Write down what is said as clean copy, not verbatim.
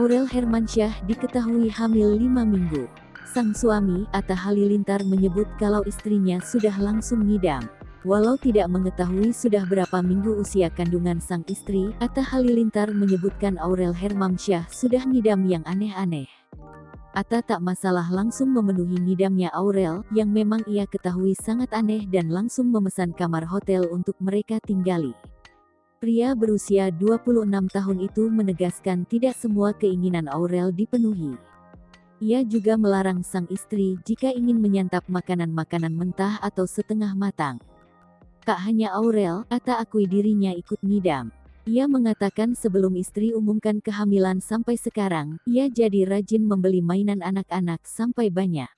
Aurel Hermansyah diketahui hamil 5 minggu. Sang suami, Atta Halilintar menyebut kalau istrinya sudah langsung ngidam. Walau tidak mengetahui sudah berapa minggu usia kandungan sang istri, Atta Halilintar menyebutkan Aurel Hermansyah sudah ngidam yang aneh-aneh. Atta tak masalah langsung memenuhi ngidamnya Aurel, yang memang ia ketahui sangat aneh dan langsung memesan kamar hotel untuk mereka tinggali. Pria berusia 26 tahun itu menegaskan tidak semua keinginan Aurel dipenuhi. Ia juga melarang sang istri jika ingin menyantap makanan-makanan mentah atau setengah matang. Tak hanya Aurel, Atta akui dirinya ikut ngidam. Ia mengatakan sebelum istri umumkan kehamilan sampai sekarang, ia jadi rajin membeli mainan anak-anak sampai banyak.